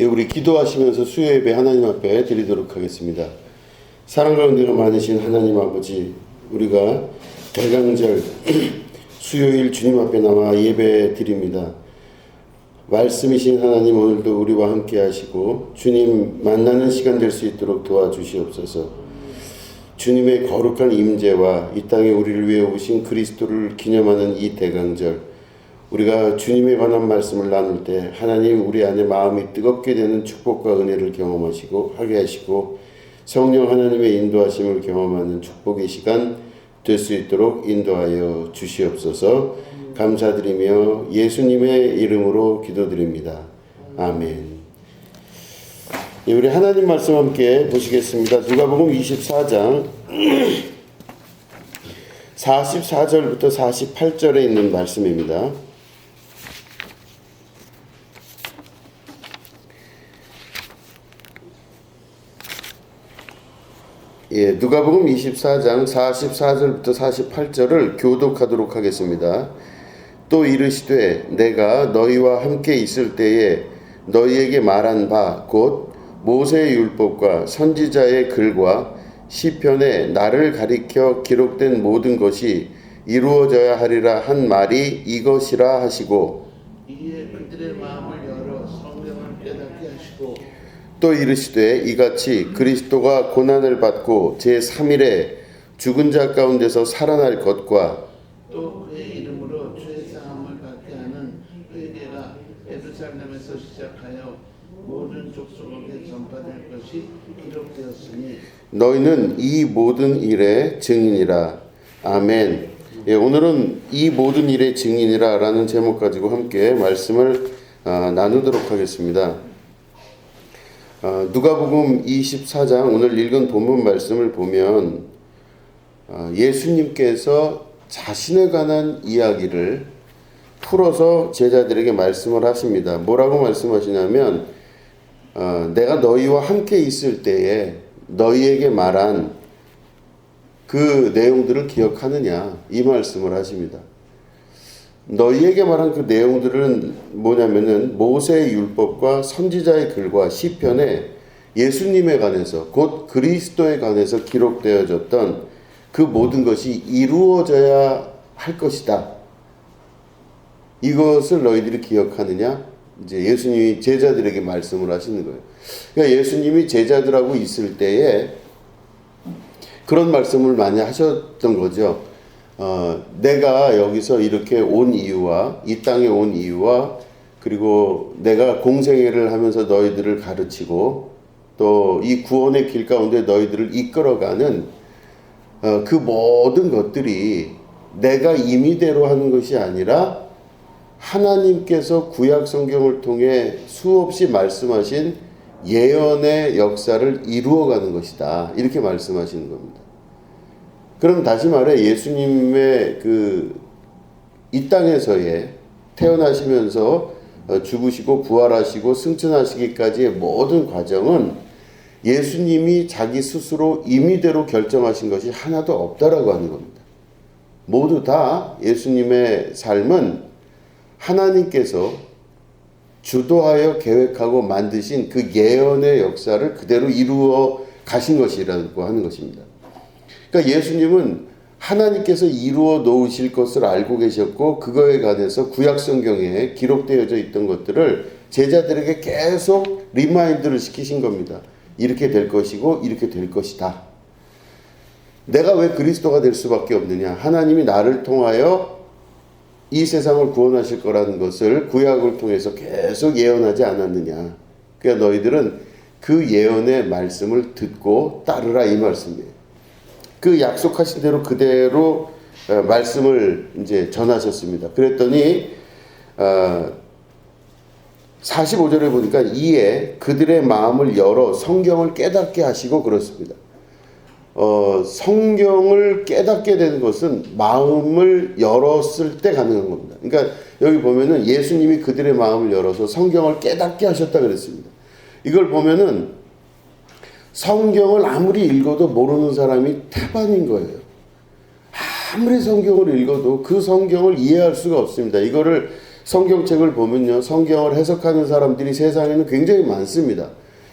예, 우리 기도하시면서 수요 예배 하나님 앞에 드리도록 하겠습니다. 사랑 가운데가 많으신 하나님 아버지, 우리가 대강절 수요일 주님 앞에 나와 예배 드립니다. 말씀이신 하나님, 오늘도 우리와 함께 하시고 주님 만나는 시간 될 수 있도록 도와주시옵소서. 주님의 거룩한 임재와 이 땅에 우리를 위해 오신 그리스도를 기념하는 이 대강절, 우리가 주님에 관한 말씀을 나눌 때 하나님 우리 안에 마음이 뜨겁게 되는 축복과 은혜를 경험하시고 하게 하시고 성령 하나님의 인도하심을 경험하는 축복의 시간 될 수 있도록 인도하여 주시옵소서. 감사드리며 예수님의 이름으로 기도드립니다. 아멘. 예, 우리 하나님 말씀 함께 보시겠습니다. 누가복음 24장 44절부터 48절에 있는 말씀입니다. 예, 누가복음 24장 44절부터 48절을 교독하도록 하겠습니다. 또 이르시되 내가 너희와 함께 있을 때에 너희에게 말한 바 곧 모세의 율법과 선지자의 글과 시편에 나를 가리켜 기록된 모든 것이 이루어져야 하리라 한 말이 이것이라 하시고, 이에 그들의 마음을 열어 성경을 깨닫게 하시고, 또 이르시되 이같이 그리스도가 고난을 받고 제3일에 죽은 자 가운데서 살아날 것과 또 그의 이름으로 죄 사함을 받게 하는 회개가 예루살렘에서 시작하여 모든 족속에게 전파될 것이 기록되었으니 너희는 이 모든 일의 증인이라. 아멘. 예, 오늘은 이 모든 일의 증인이라 라는 제목 가지고 함께 말씀을 나누도록 하겠습니다. 누가복음 24장 오늘 읽은 본문 말씀을 보면 예수님께서 자신에 관한 이야기를 풀어서 제자들에게 말씀을 하십니다. 뭐라고 말씀하시냐면 내가 너희와 함께 있을 때에 너희에게 말한 그 내용들을 기억하느냐, 이 말씀을 하십니다. 너희에게 말한 그 내용들은 뭐냐면은 모세의 율법과 선지자의 글과 시편에 예수님에 관해서 곧 그리스도에 관해서 기록되어졌던 그 모든 것이 이루어져야 할 것이다. 이것을 너희들이 기억하느냐? 이제 예수님이 제자들에게 말씀을 하시는 거예요. 그러니까 예수님이 제자들하고 있을 때에 그런 말씀을 많이 하셨던 거죠. 내가 여기서 이렇게 온 이유와 이 땅에 온 이유와 그리고 내가 공생애를 하면서 너희들을 가르치고 또 이 구원의 길 가운데 너희들을 이끌어가는 그 모든 것들이 내가 임의대로 하는 것이 아니라 하나님께서 구약 성경을 통해 수없이 말씀하신 예언의 역사를 이루어가는 것이다. 이렇게 말씀하시는 겁니다. 그럼 다시 말해 예수님의 이 땅에서의 태어나시면서 죽으시고 부활하시고 승천하시기까지의 모든 과정은 예수님이 자기 스스로 임의대로 결정하신 것이 하나도 없다라고 하는 겁니다. 모두 다 예수님의 삶은 하나님께서 주도하여 계획하고 만드신 그 예언의 역사를 그대로 이루어 가신 것이라고 하는 것입니다. 그러니까 예수님은 하나님께서 이루어 놓으실 것을 알고 계셨고 그거에 관해서 구약 성경에 기록되어져 있던 것들을 제자들에게 계속 리마인드를 시키신 겁니다. 이렇게 될 것이고 이렇게 될 것이다. 내가 왜 그리스도가 될 수밖에 없느냐? 하나님이 나를 통하여 이 세상을 구원하실 거라는 것을 구약을 통해서 계속 예언하지 않았느냐? 그러니까 너희들은 그 예언의 말씀을 듣고 따르라, 이 말씀이에요. 그 약속하신 대로 그대로 말씀을 이제 전하셨습니다. 그랬더니 45절에 보니까 이에 그들의 마음을 열어 성경을 깨닫게 하시고 그렇습니다. 성경을 깨닫게 되는 것은 마음을 열었을 때 가능한 겁니다. 그러니까 여기 보면은 예수님이 그들의 마음을 열어서 성경을 깨닫게 하셨다 그랬습니다. 이걸 보면은 성경을 아무리 읽어도 모르는 사람이 태반인 거예요. 아무리 성경을 읽어도 그 성경을 이해할 수가 없습니다. 이거를 성경책을 보면요, 성경을 해석하는 사람들이 세상에는 굉장히 많습니다.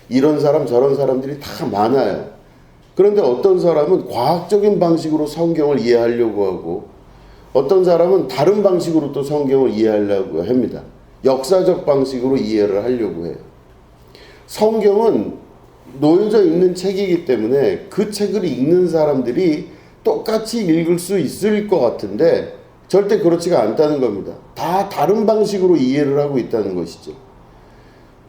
이런 사람 저런 사람들이 다 많아요. 그런데 어떤 사람은 과학적인 방식으로 성경을 이해하려고 하고 어떤 사람은 다른 방식으로 또 성경을 이해하려고 합니다. 역사적 방식으로 이해를 하려고 해요. 성경은 놓여져 있는 책이기 때문에 그 책을 읽는 사람들이 똑같이 읽을 수 있을 것 같은데 절대 그렇지가 않다는 겁니다. 다 다른 방식으로 이해를 하고 있다는 것이죠.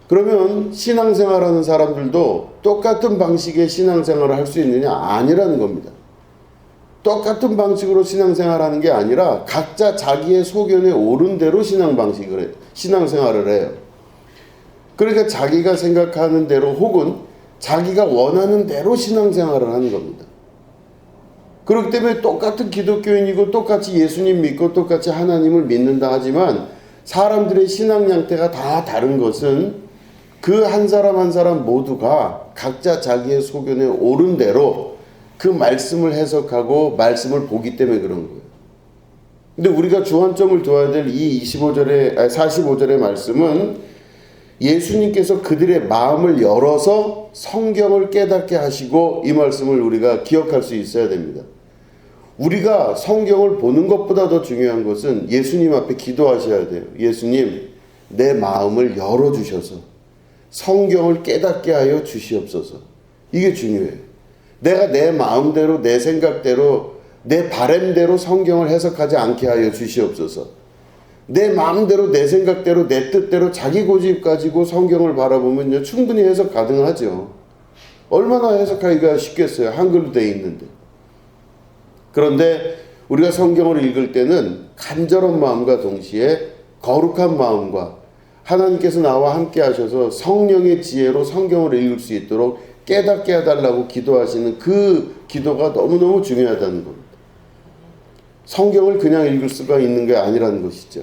그러면 신앙생활하는 사람들도 똑같은 방식의 신앙생활을 할 수 있느냐? 아니라는 겁니다. 똑같은 방식으로 신앙생활하는 게 아니라 각자 자기의 소견에 옳은 대로 신앙생활을 해요. 그러니까 자기가 생각하는 대로 혹은 자기가 원하는 대로 신앙생활을 하는 겁니다. 그렇기 때문에 똑같은 기독교인이고 똑같이 예수님 믿고 똑같이 하나님을 믿는다 하지만 사람들의 신앙 양태가 다 다른 것은 그 한 사람 한 사람 모두가 각자 자기의 소견에 옳은 대로 그 말씀을 해석하고 말씀을 보기 때문에 그런 거예요. 근데 우리가 주안점을 둬야 될 이 45절의 말씀은 예수님께서 그들의 마음을 열어서 성경을 깨닫게 하시고 이 말씀을 우리가 기억할 수 있어야 됩니다. 우리가 성경을 보는 것보다 더 중요한 것은 예수님 앞에 기도하셔야 돼요. 예수님, 내 마음을 열어주셔서 성경을 깨닫게 하여 주시옵소서. 이게 중요해요. 내가 내 마음대로 내 생각대로 내 바램대로 성경을 해석하지 않게 하여 주시옵소서. 내 마음대로 내 생각대로 내 뜻대로 자기 고집 가지고 성경을 바라보면요 충분히 해석 가능하죠. 얼마나 해석하기가 쉽겠어요. 한글로 되어 있는데. 그런데 우리가 성경을 읽을 때는 간절한 마음과 동시에 거룩한 마음과 하나님께서 나와 함께 하셔서 성령의 지혜로 성경을 읽을 수 있도록 깨닫게 해달라고 기도하시는 그 기도가 너무너무 중요하다는 겁니다. 성경을 그냥 읽을 수가 있는 게 아니라는 것이죠.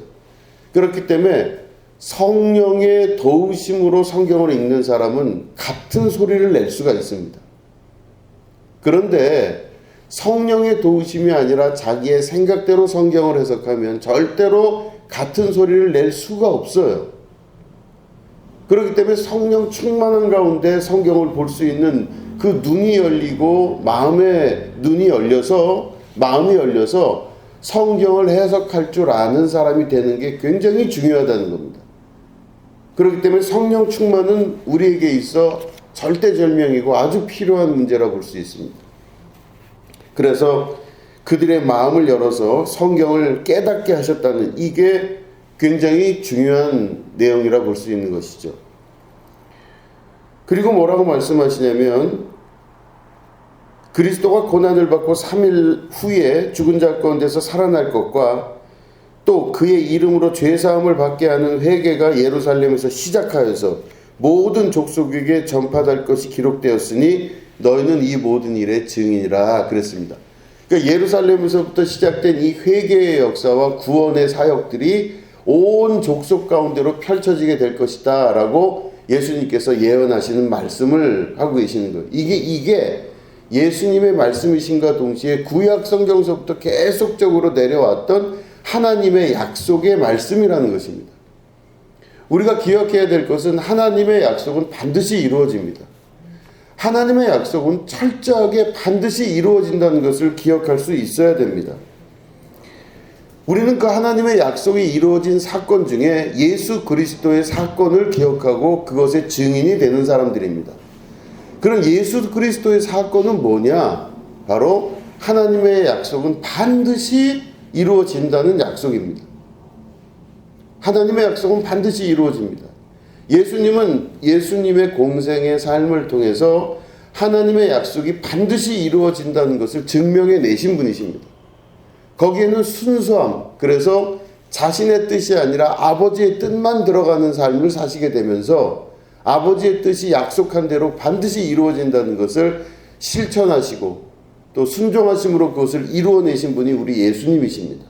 그렇기 때문에 성령의 도우심으로 성경을 읽는 사람은 같은 소리를 낼 수가 있습니다. 그런데 성령의 도우심이 아니라 자기의 생각대로 성경을 해석하면 절대로 같은 소리를 낼 수가 없어요. 그렇기 때문에 성령 충만한 가운데 성경을 볼 수 있는 그 눈이 열리고 마음이 열려서 성경을 해석할 줄 아는 사람이 되는 게 굉장히 중요하다는 겁니다. 그렇기 때문에 성령 충만은 우리에게 있어 절대절명이고 아주 필요한 문제라 볼 수 있습니다. 그래서 그들의 마음을 열어서 성경을 깨닫게 하셨다는 이게 굉장히 중요한 내용이라 볼 수 있는 것이죠. 그리고 뭐라고 말씀하시냐면 그리스도가 고난을 받고 3일 후에 죽은 자 가운데서 살아날 것과 또 그의 이름으로 죄사함을 받게 하는 회개가 예루살렘에서 시작하여서 모든 족속에게 전파될 것이 기록되었으니 너희는 이 모든 일의 증인이라 그랬습니다. 그러니까 예루살렘에서부터 시작된 이 회개의 역사와 구원의 사역들이 온 족속 가운데로 펼쳐지게 될 것이다 라고 예수님께서 예언하시는 말씀을 하고 계시는 거예요. 이게 예수님의 말씀이신가 동시에 구약 성경서부터 계속적으로 내려왔던 하나님의 약속의 말씀이라는 것입니다. 우리가 기억해야 될 것은 하나님의 약속은 반드시 이루어집니다. 하나님의 약속은 철저하게 반드시 이루어진다는 것을 기억할 수 있어야 됩니다. 우리는 그 하나님의 약속이 이루어진 사건 중에 예수 그리스도의 사건을 기억하고 그것의 증인이 되는 사람들입니다. 그럼 예수 그리스도의 사건은 뭐냐? 바로 하나님의 약속은 반드시 이루어진다는 약속입니다. 하나님의 약속은 반드시 이루어집니다. 예수님은 예수님의 공생의 삶을 통해서 하나님의 약속이 반드시 이루어진다는 것을 증명해 내신 분이십니다. 거기에는 순수함, 그래서 자신의 뜻이 아니라 아버지의 뜻만 들어가는 삶을 사시게 되면서 아버지의 뜻이 약속한 대로 반드시 이루어진다는 것을 실천하시고 또 순종하심으로 그것을 이루어내신 분이 우리 예수님이십니다.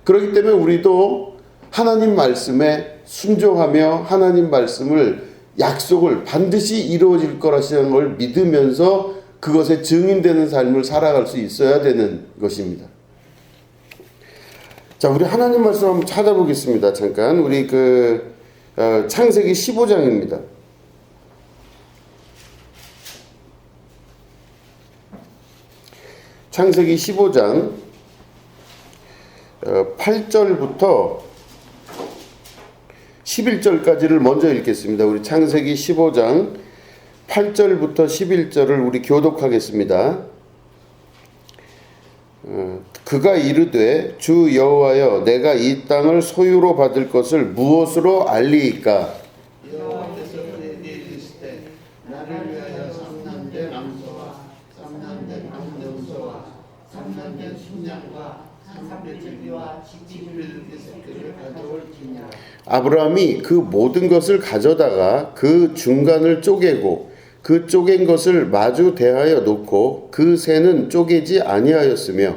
그렇기 때문에 우리도 하나님 말씀에 순종하며 하나님 말씀을 약속을 반드시 이루어질 거라시는 걸 믿으면서 그것에 증인되는 삶을 살아갈 수 있어야 되는 것입니다. 자, 우리 하나님 말씀 한번 찾아보겠습니다. 잠깐 우리 창세기 15장입니다. 창세기 15장 8절부터 11절까지를 먼저 읽겠습니다. 우리 창세기 15장 8절부터 11절을 우리 교독하겠습니다. 그가 이르되 주 여호와여 내가 이 땅을 소유로 받을 것을 무엇으로 알리이까? 여호와께서 그에게 이르시되 나를 위하여 삼남된 암소와 삼남된 암염소와 삼남된 순양과 삼백제비와 지피르기 새끼를 가져올지니라. 아브라함이 그 모든 것을 가져다가 그 중간을 쪼개고 그 쪼갠 것을 마주 대하여 놓고 그 새는 쪼개지 아니하였으며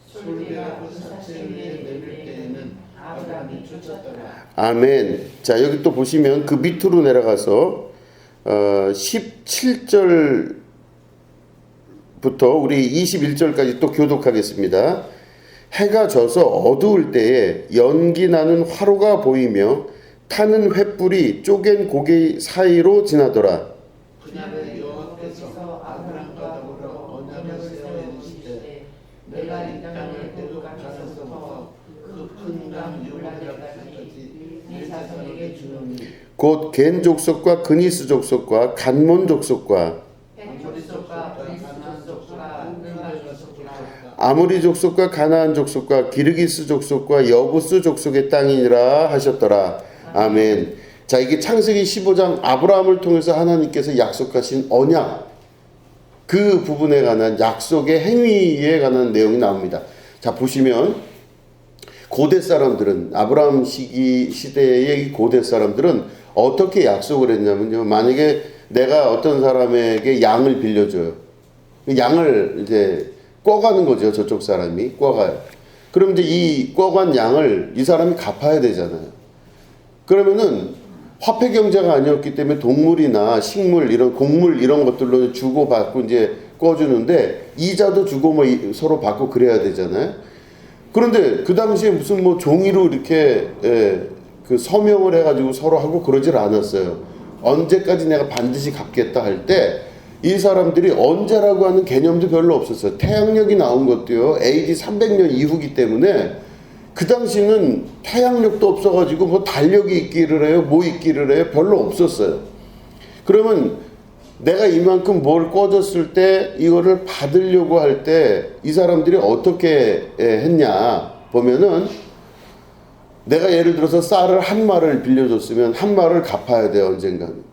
솔개가 그 사체 위에 내릴 때에는 아브라함이 쫓았더라. 아멘. 자, 여기 또 보시면 그 밑으로 내려가서 17절부터 우리 21절까지 또 교독하겠습니다. 해가 져서 어두울 때에 연기 나는 화로가 보이며 타는 횃불이 쪼갠 고개 사이로 지나더라. 그날에 여호와께서 아브라함과 더불어 언약을 세워 이르시되 내가 이 땅을 애굽에서부터 그 큰 강 유브라기까지 네 자손에게 주노니 곧 겐 족속과 그니스 족속과 간몬 족속과 아모리 족속과 가나안 족속과 기르기스 족속과 여부스 족속의 땅이니라 하셨더라. 아멘. 자, 이게 창세기 15장 아브라함을 통해서 하나님께서 약속하신 언약, 그 부분에 관한 약속의 행위에 관한 내용이 나옵니다. 자, 보시면 고대 사람들은, 아브라함 시대의 고대 사람들은 어떻게 약속을 했냐면요. 만약에 내가 어떤 사람에게 양을 빌려줘요. 양을 이제 꿔가는 거죠. 저쪽 사람이 꿔가요. 그럼 이제 이 꿔간 양을 이 사람이 갚아야 되잖아요. 그러면은 화폐 경제가 아니었기 때문에 동물이나 식물, 이런 곡물 이런 것들로 주고 받고 이제 꿔주는데 이자도 주고 뭐 서로 받고 그래야 되잖아요. 그런데 그 당시에 무슨 뭐 종이로 이렇게 그 서명을 해가지고 서로 하고 그러질 않았어요. 언제까지 내가 반드시 갚겠다 할 때 이 사람들이 언제라고 하는 개념도 별로 없었어요. 태양력이 나온 것도요. AD 300년 이후기 때문에 그 당시는 태양력도 없어가지고 뭐 달력이 있기를 해요. 뭐 있기를 해요. 별로 없었어요. 그러면 내가 이만큼 뭘 꿔줬을 때 이거를 받으려고 할 때 이 사람들이 어떻게 했냐 보면은 내가 예를 들어서 쌀을 한 마를 빌려줬으면 한 마를 갚아야 돼요. 언젠가는.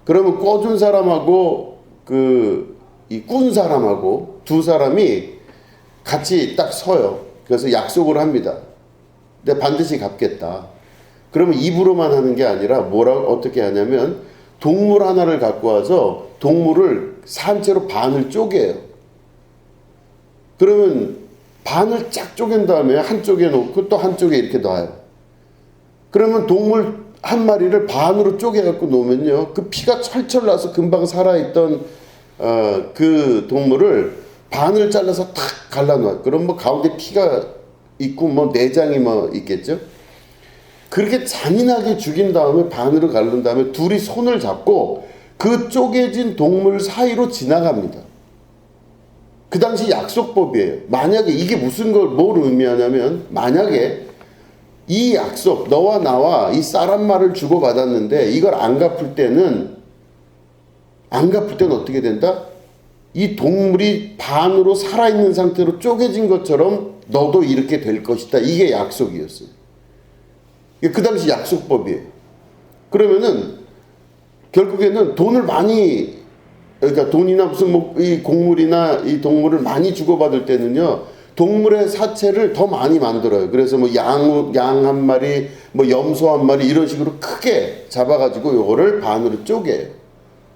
그러면 꿔준 사람하고 이 꾼 사람하고 두 사람이 같이 딱 서요. 그래서 약속을 합니다. 내가 반드시 갚겠다. 그러면 입으로만 하는 게 아니라 어떻게 하냐면 동물 하나를 갖고 와서 동물을 산채로 반을 쪼개요. 그러면 반을 쫙 쪼갠 다음에 한쪽에 놓고 또 한쪽에 이렇게 놔요. 그러면 동물 한 마리를 반으로 쪼개갖고 놓으면요. 그 피가 철철 나서 금방 살아있던 그 동물을 반을 잘라서 탁 갈라놔요. 그럼 뭐 가운데 피가 있고 뭐 내장이 뭐 있겠죠. 그렇게 잔인하게 죽인 다음에 반으로 갈른 다음에 둘이 손을 잡고 그 쪼개진 동물 사이로 지나갑니다. 그 당시 약속법이에요. 만약에 이게 뭘 의미하냐면 만약에 이 약속, 너와 나와 이 쌀 한 마를 주고받았는데 이걸 안 갚을 때는 어떻게 된다? 이 동물이 반으로 살아있는 상태로 쪼개진 것처럼 너도 이렇게 될 것이다. 이게 약속이었어요. 그 당시 약속법이에요. 그러면은 결국에는 돈을 많이, 그러니까 돈이나 무슨 뭐 이 곡물이나 이 동물을 많이 주고받을 때는요, 동물의 사체를 더 많이 만들어요. 그래서 뭐 양 한 마리, 뭐 염소 한 마리 이런 식으로 크게 잡아가지고 요거를 반으로 쪼개요.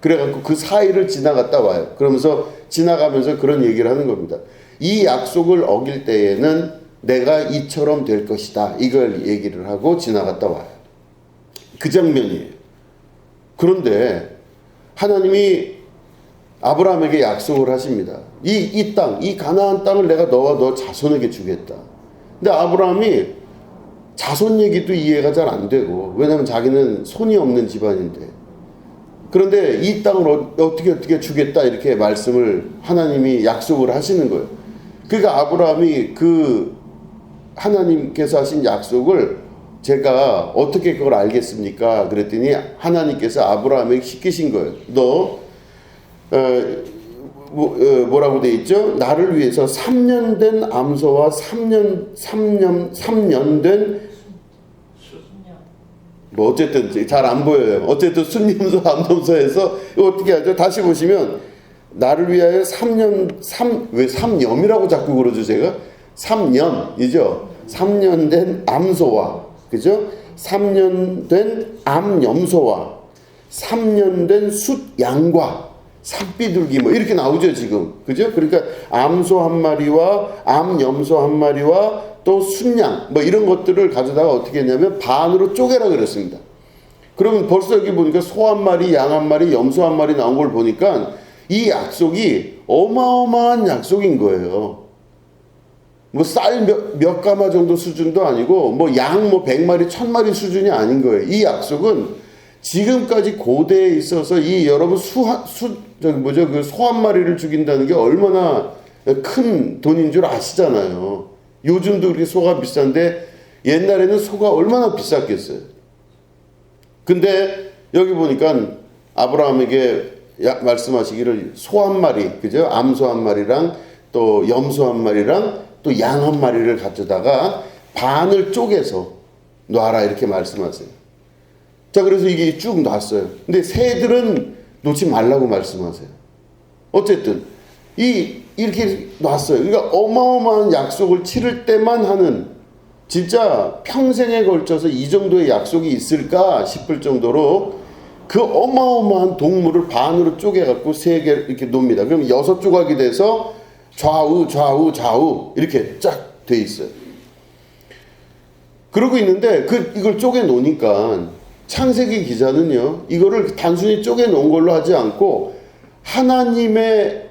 그래갖고 그 사이를 지나갔다 와요. 그러면서 지나가면서 그런 얘기를 하는 겁니다. 이 약속을 어길 때에는 내가 이처럼 될 것이다. 이걸 얘기를 하고 지나갔다 와요. 그 장면이에요. 그런데 하나님이 아브라함에게 약속을 하십니다. 이 땅, 이 가나안 땅을 내가 너와 너 자손에게 주겠다. 근데 아브라함이 자손 얘기도 이해가 잘 안 되고, 왜냐하면 자기는 손이 없는 집안인데, 그런데 이 땅을 어떻게 주겠다 이렇게 말씀을 하나님이 약속을 하시는 거예요. 그러니까 아브라함이 그 하나님께서 하신 약속을 제가 어떻게 그걸 알겠습니까? 그랬더니 하나님께서 아브라함에게 시키신 거예요. 너 뭐라고 돼 있죠? 나를 위해서 3년 된 암소와 3년 된 뭐 어쨌든 잘 안 보여요. 어쨌든 순념소 암염소에서 이거 어떻게 하죠? 다시 보시면 나를 위하여 3년 왜 3년이라고 자꾸 그러죠 제가? 3년이죠. 3년 된 암소와 그죠? 3년 된 암염소와 3년 된 숫양과 산비둘기 뭐 이렇게 나오죠 지금. 그죠? 그러니까 암소 한 마리와 암염소 한 마리와 또 순양 뭐 이런 것들을 가져다가 어떻게 했냐면 반으로 쪼개라 그랬습니다. 그러면 벌써 여기 보니까 소 한 마리, 양 한 마리, 염소 한 마리 나온 걸 보니까 이 약속이 어마어마한 약속인 거예요. 뭐 쌀 몇 가마 정도 수준도 아니고 뭐 양 뭐 100마리, 1000마리 수준이 아닌 거예요. 이 약속은 지금까지 고대에 있어서 이 여러분 그 소 한 마리를 죽인다는 게 얼마나 큰 돈인 줄 아시잖아요. 요즘도 그렇게 소가 비싼데 옛날에는 소가 얼마나 비쌌겠어요. 근데 여기 보니까 아브라함에게 말씀하시기를 소 한 마리, 그죠? 암소 한 마리랑 또 염소 한 마리랑 또 양 한 마리를 가져다가 반을 쪼개서 놔라 이렇게 말씀하세요. 자, 그래서 이게 쭉 놨어요. 근데 새들은 놓지 말라고 말씀하세요. 어쨌든 이렇게 놨어요. 그러니까 어마어마한 약속을 치를 때만 하는 진짜 평생에 걸쳐서 이 정도의 약속이 있을까 싶을 정도로 그 어마어마한 동물을 반으로 쪼개갖고 3개 이렇게 놉니다. 그럼 6조각이 돼서 좌우 이렇게 쫙 돼 있어요. 그러고 있는데 이걸 쪼개 놓으니까 창세기 기자는요, 이거를 단순히 쪼개 놓은 걸로 하지 않고 하나님의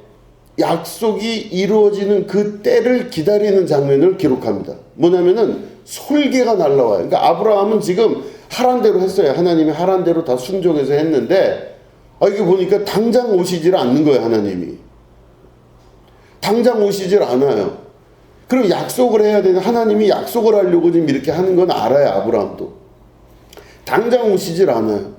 약속이 이루어지는 그 때를 기다리는 장면을 기록합니다. 뭐냐면은 솔개가 날라와요. 그러니까 아브라함은 지금 하란 대로 했어요. 하나님이 하란 대로 다 순종해서 했는데 이게 보니까 당장 오시질 않는 거예요. 하나님이 당장 오시질 않아요. 그럼 약속을 해야 되는 하나님이 약속을 하려고 지금 이렇게 하는 건 알아요. 아브라함도 당장 오시질 않아요.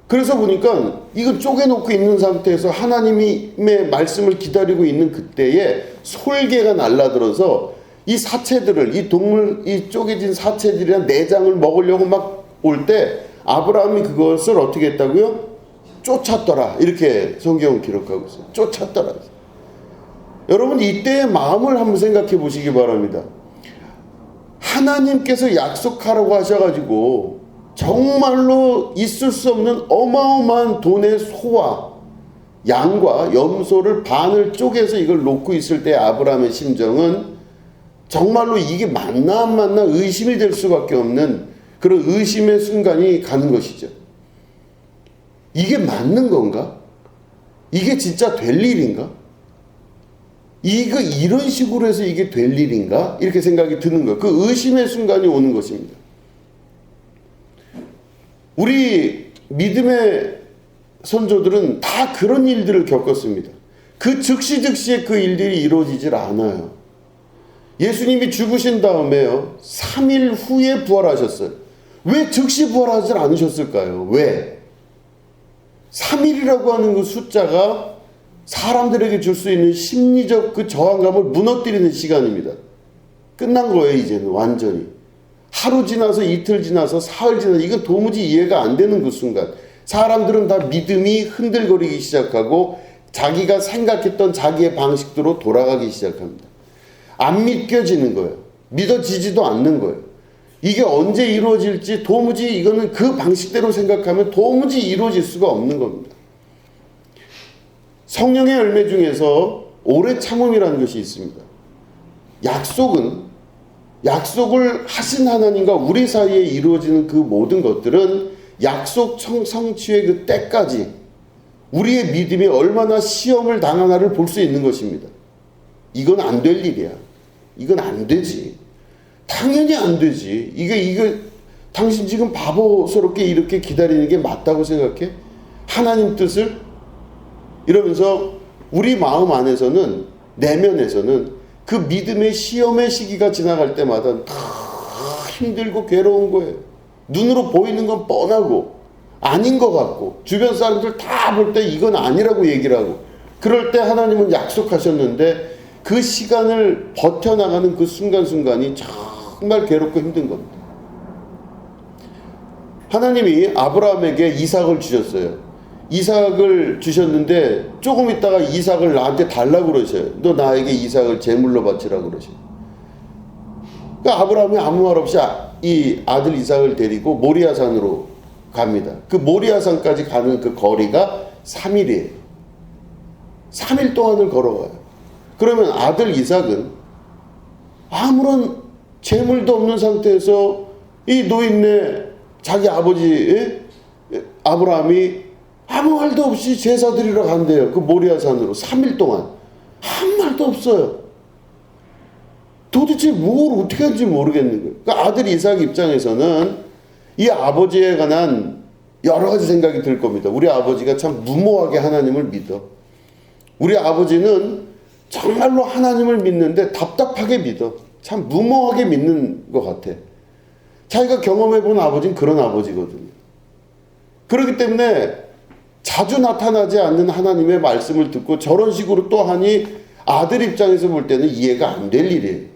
그래서 보니까 이거 쪼개놓고 있는 상태에서 하나님의 말씀을 기다리고 있는 그때에 솔개가 날라들어서 이 사체들을, 이 동물, 이 쪼개진 사체들이랑 내장을 먹으려고 막 올 때 아브라함이 그것을 어떻게 했다고요? 쫓았더라. 이렇게 성경은 기록하고 있어요. 쫓았더라. 여러분 이때의 마음을 한번 생각해 보시기 바랍니다. 하나님께서 약속하라고 하셔가지고 정말로 있을 수 없는 어마어마한 돈의 소와 양과 염소를 반을 쪼개서 이걸 놓고 있을 때 아브라함의 심정은 정말로 이게 맞나 안 맞나 의심이 될 수밖에 없는 그런 의심의 순간이 가는 것이죠. 이게 맞는 건가? 이게 진짜 될 일인가? 이런 식으로 해서 이게 될 일인가? 이렇게 생각이 드는 거예요. 그 의심의 순간이 오는 것입니다. 우리 믿음의 선조들은 다 그런 일들을 겪었습니다. 그 즉시즉시에 그 일들이 이루어지질 않아요. 예수님이 죽으신 다음에요, 3일 후에 부활하셨어요. 왜 즉시 부활하지 않으셨을까요? 왜? 3일이라고 하는 그 숫자가 사람들에게 줄 수 있는 심리적 그 저항감을 무너뜨리는 시간입니다. 끝난 거예요, 이제는 완전히. 하루 지나서 이틀 지나서 사흘 지나서 이건 도무지 이해가 안 되는 그 순간 사람들은 다 믿음이 흔들거리기 시작하고 자기가 생각했던 자기의 방식대로 돌아가기 시작합니다. 안 믿겨지는 거예요. 믿어지지도 않는 거예요. 이게 언제 이루어질지 도무지 이거는 그 방식대로 생각하면 도무지 이루어질 수가 없는 겁니다. 성령의 열매 중에서 오래 참음이라는 것이 있습니다. 약속을 하신 하나님과 우리 사이에 이루어지는 그 모든 것들은 약속 성취의 그 때까지 우리의 믿음이 얼마나 시험을 당하나를 볼 수 있는 것입니다. 이건 안 될 일이야. 이건 안 되지. 당연히 안 되지. 이게 당신 지금 바보스럽게 이렇게 기다리는 게 맞다고 생각해? 하나님 뜻을? 이러면서 우리 마음 안에서는, 내면에서는 그 믿음의 시험의 시기가 지나갈 때마다 다 힘들고 괴로운 거예요. 눈으로 보이는 건 뻔하고 아닌 것 같고 주변 사람들 다 볼 때 이건 아니라고 얘기를 하고, 그럴 때 하나님은 약속하셨는데 그 시간을 버텨나가는 그 순간순간이 정말 괴롭고 힘든 겁니다. 하나님이 아브라함에게 이삭을 주셨어요. 이삭을 주셨는데 조금 있다가 이삭을 나한테 달라고 그러셔요. 너 나에게 이삭을 제물로 바치라고 그러셔요. 그러니까 아브라함이 아무 말 없이 이 아들 이삭을 데리고 모리아산으로 갑니다. 그 모리아산까지 가는 그 거리가 3일이에요. 3일 동안을 걸어가요. 그러면 아들 이삭은 아무런 재물도 없는 상태에서 이 노인네 자기 아버지 아브라함이 아무 말도 없이 제사 드리러 간대요. 그 모리아산으로 3일 동안 한 말도 없어요. 도대체 뭘 어떻게 하는지 모르겠는 거예요. 그러니까 아들 이삭 입장에서는 이 아버지에 관한 여러 가지 생각이 들 겁니다. 우리 아버지가 참 무모하게 하나님을 믿어. 우리 아버지는 정말로 하나님을 믿는데 답답하게 믿어. 참 무모하게 믿는 것 같아. 자기가 경험해본 아버지는 그런 아버지거든요. 그렇기 때문에 자주 나타나지 않는 하나님의 말씀을 듣고 저런 식으로 또 하니 아들 입장에서 볼 때는 이해가 안 될 일이에요.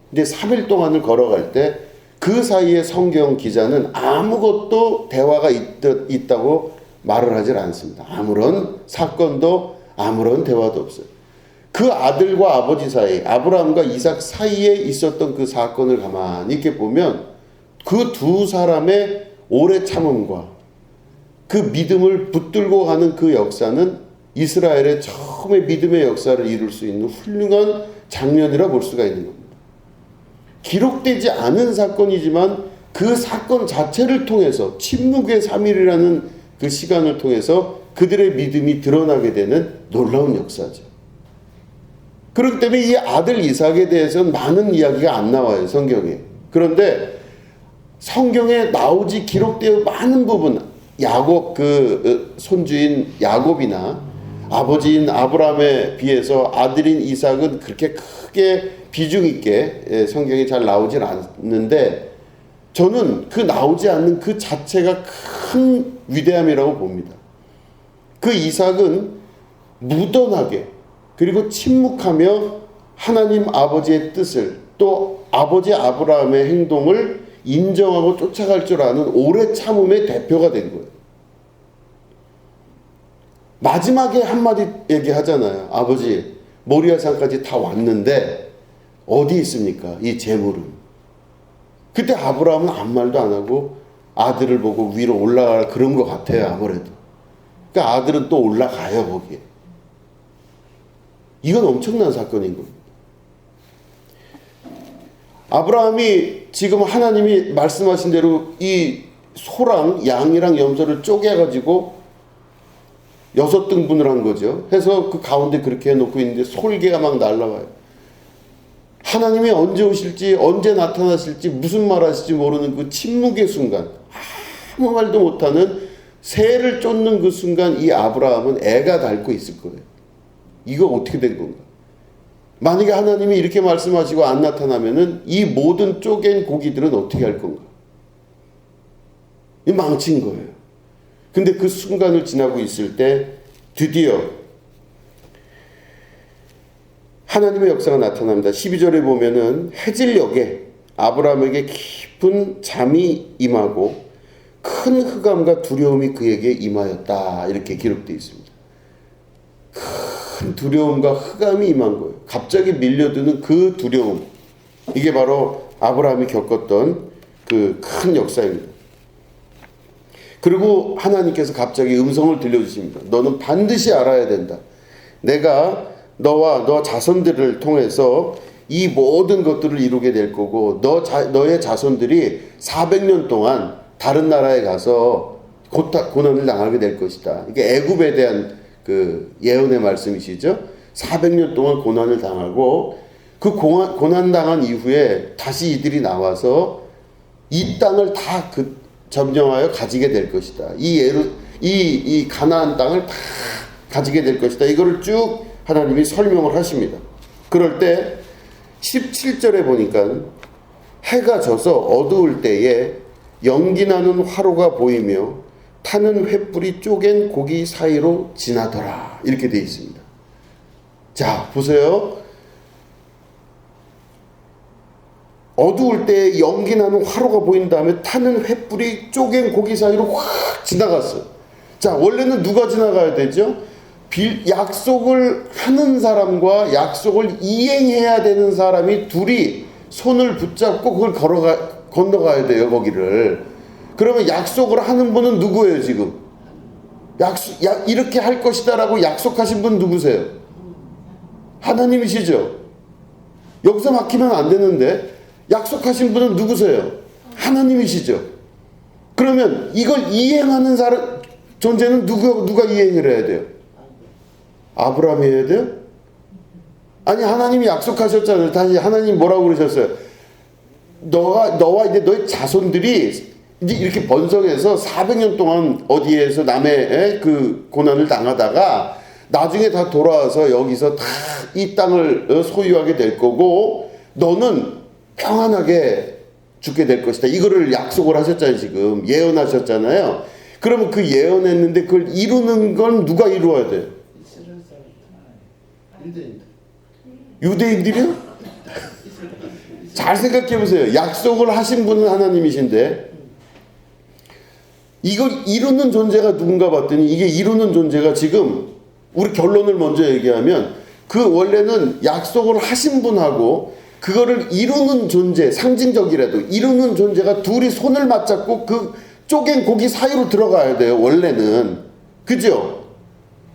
근데 3일 동안을 걸어갈 때 그 사이에 성경 기자는 아무것도 대화가 있다고 말을 하질 않습니다. 아무런 사건도 아무런 대화도 없어요. 그 아들과 아버지 사이, 아브라함과 이삭 사이에 있었던 그 사건을 가만히 이렇게 보면 그 두 사람의 오래 참음과 그 믿음을 붙들고 가는 그 역사는 이스라엘의 처음의 믿음의 역사를 이룰 수 있는 훌륭한 장면이라 볼 수가 있는 겁니다. 기록되지 않은 사건이지만 그 사건 자체를 통해서 침묵의 3일이라는 그 시간을 통해서 그들의 믿음이 드러나게 되는 놀라운 역사죠. 그렇기 때문에 이 아들 이삭에 대해서는 많은 이야기가 안 나와요, 성경에. 그런데 성경에 나오지 기록되어 많은 부분, 야곱 그 손주인 야곱이나 아버지인 아브라함에 비해서 아들인 이삭은 그렇게 크게 비중 있게 성경에 잘 나오질 않는데, 저는 그 나오지 않는 그 자체가 큰 위대함이라고 봅니다. 그 이삭은 무던하게 그리고 침묵하며 하나님 아버지의 뜻을, 또 아버지 아브라함의 행동을 인정하고 쫓아갈 줄 아는 오래 참음의 대표가 된 거예요. 마지막에 한마디 얘기하잖아요. 아버지, 모리아산까지 다 왔는데 어디 있습니까? 이 재물은. 그때 아브라함은 아무 말도 안 하고 아들을 보고 위로 올라가라 그런 것 같아요. 아무래도. 그러니까 아들은 또 올라가요, 거기에. 이건 엄청난 사건인 겁니다. 아브라함이 지금 하나님이 말씀하신 대로 이 소랑 양이랑 염소를 쪼개가지고 6등분을 한 거죠. 해서 그 가운데 그렇게 해놓고 있는데 솔개가 막 날아와요. 하나님이 언제 오실지, 언제 나타나실지, 무슨 말 하실지 모르는 그 침묵의 순간, 아무 말도 못하는 새를 쫓는 그 순간 이 아브라함은 애가 닳고 있을 거예요. 이거 어떻게 된 건가? 만약에 하나님이 이렇게 말씀하시고 안 나타나면은 이 모든 쪼갠 고기들은 어떻게 할 건가? 이 망친 거예요. 근데 그 순간을 지나고 있을 때 드디어 하나님의 역사가 나타납니다. 12절에 보면은 해질녘에 아브라함에게 깊은 잠이 임하고 큰 흑암과 두려움이 그에게 임하였다. 이렇게 기록되어 있습니다. 큰 두려움과 흑암이 임한 거예요. 갑자기 밀려드는 그 두려움. 이게 바로 아브라함이 겪었던 그 큰 역사입니다. 그리고 하나님께서 갑자기 음성을 들려주십니다. 너는 반드시 알아야 된다. 내가 너와 너 자손들을 통해서 이 모든 것들을 이루게 될 거고 너의 자손들이 400년 동안 다른 나라에 가서 고난을 당하게 될 것이다. 이게 애굽에 대한 그 예언의 말씀이시죠. 400년 동안 고난을 당하고 그 고난 당한 이후에 다시 이들이 나와서 이 땅을 다 점령하여 가지게 될 것이다. 이 가나안 땅을 다 가지게 될 것이다. 이거를 쭉 하나님이 설명을 하십니다. 그럴 때 17절에 보니까 해가 져서 어두울 때에 연기나는 화로가 보이며 타는 횃불이 쪼갠 고기 사이로 지나더라. 이렇게 되어 있습니다. 자, 보세요. 어두울 때 연기나는 화로가 보인 다음에 타는 횃불이 쪼갠 고기 사이로 확 지나갔어요. 자, 원래는 누가 지나가야 되죠? 약속을 하는 사람과 약속을 이행해야 되는 사람이 둘이 손을 붙잡고 그걸 건너가야 돼요, 거기를. 그러면 약속을 하는 분은 누구예요, 지금? 이렇게 할 것이다라고 약속하신 분 누구세요? 하나님이시죠? 여기서 막히면 안 되는데, 약속하신 분은 누구세요? 하나님이시죠? 그러면 이걸 이행하는 존재는 누가 이행을 해야 돼요? 아브라함이 해야 돼요? 아니, 하나님이 약속하셨잖아요. 다시 하나님 뭐라고 그러셨어요? 너와 이제 너의 자손들이 이제 이렇게 번성해서 400년 동안 어디에서 남의 그 고난을 당하다가 나중에 다 돌아와서 여기서 다 이 땅을 소유하게 될 거고 너는 평안하게 죽게 될 것이다. 이거를 약속을 하셨잖아요. 지금 예언하셨잖아요. 그러면 그 예언했는데 그걸 이루는 건 누가 이루어야 돼요? 유대인들이요? 잘 생각해 보세요. 약속을 하신 분은 하나님이신데 이걸 이루는 존재가 누군가 봤더니 이게 이루는 존재가 지금 우리 결론을 먼저 얘기하면 그 원래는 약속을 하신 분하고 그거를 이루는 존재, 상징적이라도 이루는 존재가 둘이 손을 맞잡고 그 쪼갠 고기 사이로 들어가야 돼요. 원래는. 그죠?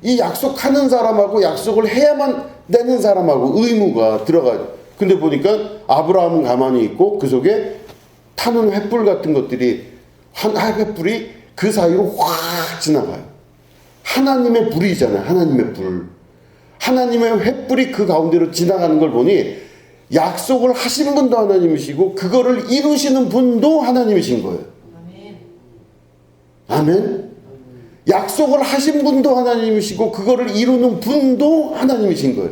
이 약속하는 사람하고 약속을 해야만 되는 사람하고 의무가 들어가요. 근데 보니까 아브라함은 가만히 있고 그 속에 타는 횃불 같은 것들이 횃불이 그 사이로 확 지나가요. 하나님의 불이잖아요. 하나님의 불. 하나님의 횃불이 그 가운데로 지나가는 걸 보니 약속을 하신 분도 하나님이시고 그거를 이루시는 분도 하나님이신 거예요. 아멘. 약속을 하신 분도 하나님이시고 그거를 이루는 분도 하나님이신 거예요.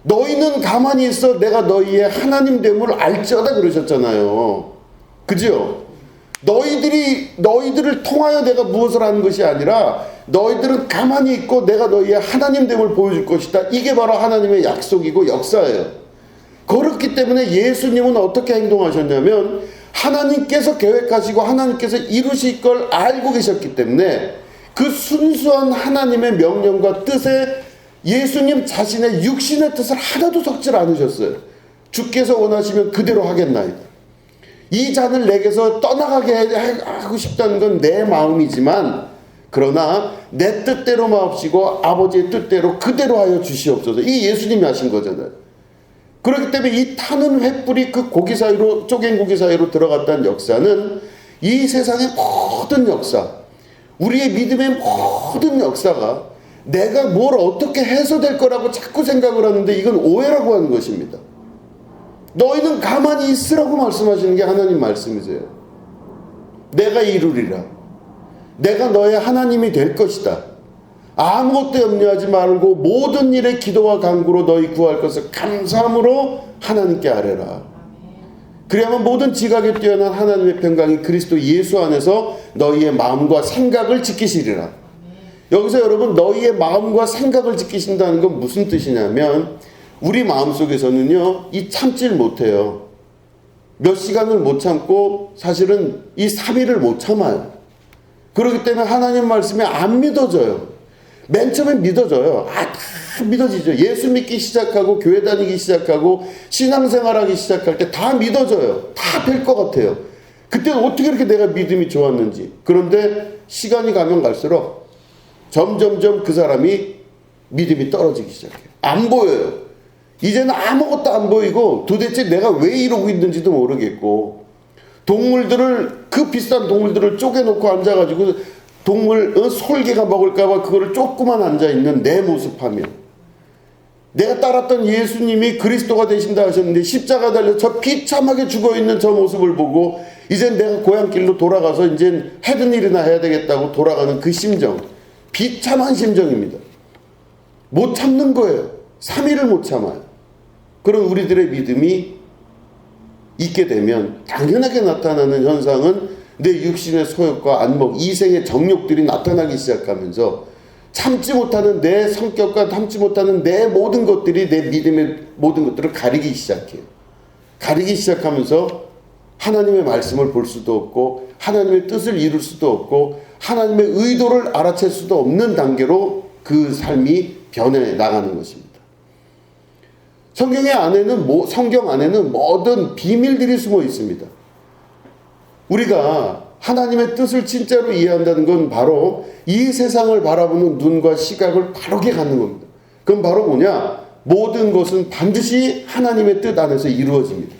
너희는 가만히 있어 내가 너희의 하나님됨을 알지어다 그러셨잖아요. 그죠? 너희들을 통하여 내가 무엇을 하는 것이 아니라 너희들은 가만히 있고 내가 너희의 하나님됨을 보여줄 것이다. 이게 바로 하나님의 약속이고 역사예요. 그렇기 때문에 예수님은 어떻게 행동하셨냐면 하나님께서 계획하시고 하나님께서 이루실 걸 알고 계셨기 때문에 그 순수한 하나님의 명령과 뜻에 예수님 자신의 육신의 뜻을 하나도 섞질 않으셨어요. 주께서 원하시면 그대로 하겠나이다. 이 잔을 내게서 떠나가게 하고 싶다는 건 내 마음이지만 그러나 내 뜻대로 마옵시고 아버지의 뜻대로 그대로 하여 주시옵소서. 이 예수님이 하신 거잖아요. 그렇기 때문에 이 타는 횃불이 그 고기 사이로 쪼갠 고기 사이로 들어갔다는 역사는 이 세상의 모든 역사, 우리의 믿음의 모든 역사가 내가 뭘 어떻게 해소될 거라고 자꾸 생각을 하는데 이건 오해라고 하는 것입니다. 너희는 가만히 있으라고 말씀하시는 게 하나님 말씀이세요. 내가 이루리라. 내가 너의 하나님이 될 것이다. 아무것도 염려하지 말고 모든 일에 기도와 간구로 너희 구할 것을 감사함으로 하나님께 아뢰라. 그래야만 모든 지각에 뛰어난 하나님의 평강이 그리스도 예수 안에서 너희의 마음과 생각을 지키시리라. 여기서 여러분 너희의 마음과 생각을 지키신다는 건 무슨 뜻이냐면 우리 마음속에서는요 이 참질 못해요. 몇 시간을 못 참고 사실은 이 3일을 못 참아요. 그렇기 때문에 하나님 말씀이 안 믿어져요. 맨 처음에 믿어져요. 다 믿어지죠. 예수 믿기 시작하고 교회 다니기 시작하고 신앙생활하기 시작할 때 다 믿어져요. 다 될 것 같아요. 그때는 어떻게 이렇게 내가 믿음이 좋았는지. 그런데 시간이 가면 갈수록 점점점 그 사람이 믿음이 떨어지기 시작해요. 안 보여요. 이제는 아무것도 안 보이고 도대체 내가 왜 이러고 있는지도 모르겠고 그 비싼 동물들을 쪼개놓고 앉아가지고 동물 솔개가 먹을까봐 그거를 쫓고만 앉아있는 내 모습하며, 내가 따랐던 예수님이 그리스도가 되신다 하셨는데 십자가 달려 저 비참하게 죽어있는 저 모습을 보고 이젠 내가 고향길로 돌아가서 이젠 하던 일이나 해야 되겠다고 돌아가는 그 심정, 비참한 심정입니다. 못 참는 거예요. 3일을 못 참아요. 그런 우리들의 믿음이 있게 되면 당연하게 나타나는 현상은 내 육신의 소욕과 안목, 이생의 정욕들이 나타나기 시작하면서 참지 못하는 내 성격과 참지 못하는 내 모든 것들이 내 믿음의 모든 것들을 가리기 시작해요. 가리기 시작하면서 하나님의 말씀을 볼 수도 없고 하나님의 뜻을 이룰 수도 없고 하나님의 의도를 알아챌 수도 없는 단계로 그 삶이 변해 나가는 것입니다. 성경 안에는 모든 비밀들이 숨어 있습니다. 우리가 하나님의 뜻을 진짜로 이해한다는 건 바로 이 세상을 바라보는 눈과 시각을 바르게 갖는 겁니다. 그건 바로 뭐냐? 모든 것은 반드시 하나님의 뜻 안에서 이루어집니다.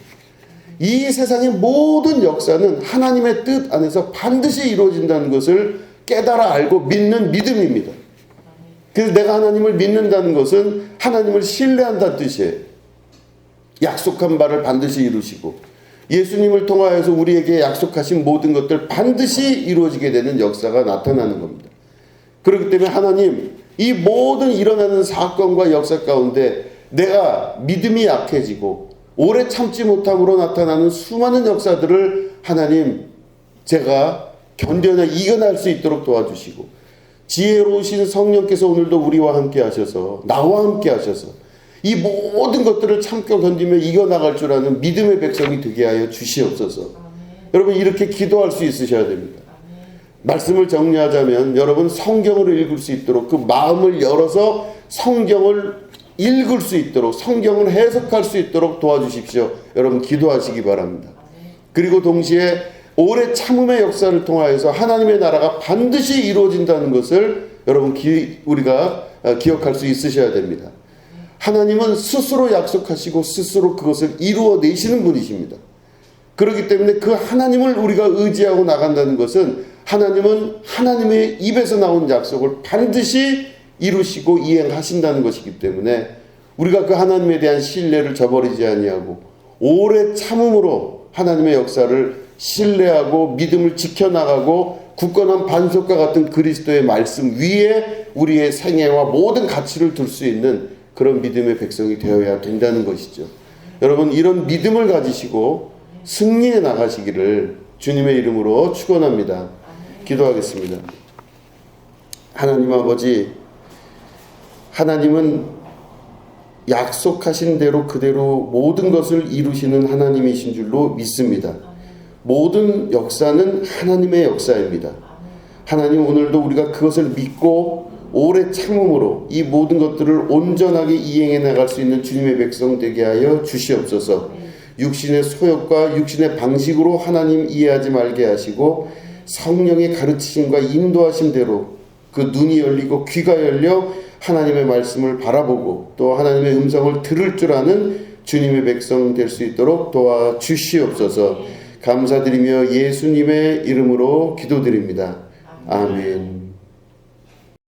이 세상의 모든 역사는 하나님의 뜻 안에서 반드시 이루어진다는 것을 깨달아 알고 믿는 믿음입니다. 그래서 내가 하나님을 믿는다는 것은 하나님을 신뢰한다는 뜻이에요. 약속한 바를 반드시 이루시고 예수님을 통하여서 우리에게 약속하신 모든 것들 반드시 이루어지게 되는 역사가 나타나는 겁니다. 그렇기 때문에 하나님, 이 모든 일어나는 사건과 역사 가운데 내가 믿음이 약해지고 오래 참지 못함으로 나타나는 수많은 역사들을 하나님, 제가 견뎌내 이겨낼 수 있도록 도와주시고 지혜로우신 성령께서 오늘도 우리와 함께 하셔서, 나와 함께 하셔서 이 모든 것들을 참고 견디며 이겨나갈 줄 아는 믿음의 백성이 되게 하여 주시옵소서. 여러분, 이렇게 기도할 수 있으셔야 됩니다. 말씀을 정리하자면 여러분, 성경을 읽을 수 있도록 그 마음을 열어서 성경을 읽을 수 있도록, 성경을 해석할 수 있도록 도와주십시오. 여러분, 기도하시기 바랍니다. 그리고 동시에 오래 참음의 역사를 통하여서 하나님의 나라가 반드시 이루어진다는 것을 여러분 우리가 기억할 수 있으셔야 됩니다. 하나님은 스스로 약속하시고 스스로 그것을 이루어내시는 분이십니다. 그렇기 때문에 그 하나님을 우리가 의지하고 나간다는 것은 하나님은 하나님의 입에서 나온 약속을 반드시 이루시고 이행하신다는 것이기 때문에 우리가 그 하나님에 대한 신뢰를 저버리지 아니하고 오래 참음으로 하나님의 역사를 신뢰하고 믿음을 지켜나가고 굳건한 반석과 같은 그리스도의 말씀 위에 우리의 생애와 모든 가치를 둘 수 있는 그런 믿음의 백성이 되어야 된다는 것이죠. 여러분, 이런 믿음을 가지시고 승리해 나가시기를 주님의 이름으로 축원합니다. 기도하겠습니다. 하나님 아버지, 하나님은 약속하신 대로 그대로 모든 것을 이루시는 하나님이신 줄로 믿습니다. 모든 역사는 하나님의 역사입니다. 하나님, 오늘도 우리가 그것을 믿고 오래 참음으로 이 모든 것들을 온전하게 이행해 나갈 수 있는 주님의 백성 되게 하여 주시옵소서. 육신의 소욕과 육신의 방식으로 하나님 이해하지 말게 하시고 성령의 가르치심과 인도하심대로 그 눈이 열리고 귀가 열려 하나님의 말씀을 바라보고 또 하나님의 음성을 들을 줄 아는 주님의 백성 될 수 있도록 도와주시옵소서. 감사드리며 예수님의 이름으로 기도드립니다. 아멘.